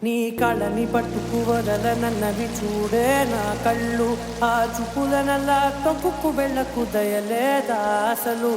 నీ కళని పట్టుకు వదలనన్నవి చూడే నా కళ్ళు. ఆ చూపులనల్లా తొక్కుకు వెళ్ళకు దయలేదా అసలు.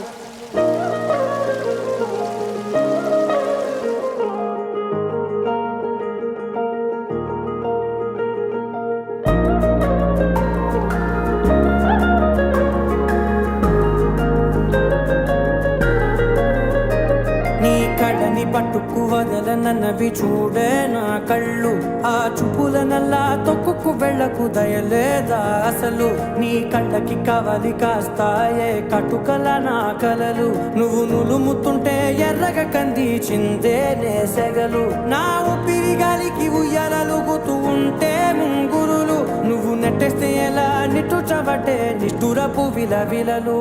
నీ కళ్ళని పట్టుకు వదలనన్నవి చూడే నా కళ్ళు. ఆ చూపులనల్లా తొక్కుకు వెళ్ళకు దయలేదా అసలు. నీ కళ్ళకి కవలి కాస్తాయే కటుకల నా కలలు. నువ్వు నులుముతుంటే ఎర్రగ కంది చిందే నేసెగలు. నా ఊపిరి గాలికి ఉయ్యాలలుగుతూ ఉంటే ముంగురులు. నువ్వు నెట్టేస్తే ఎలా నిట్టుచబట్టే నిష్ఠురపు విలవిలలు.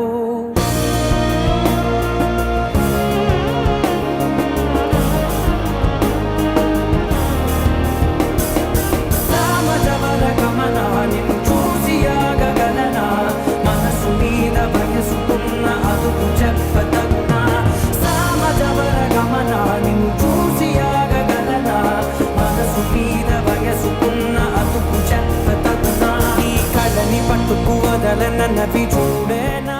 పట్టుకు వదలనన్నవి చూడే నా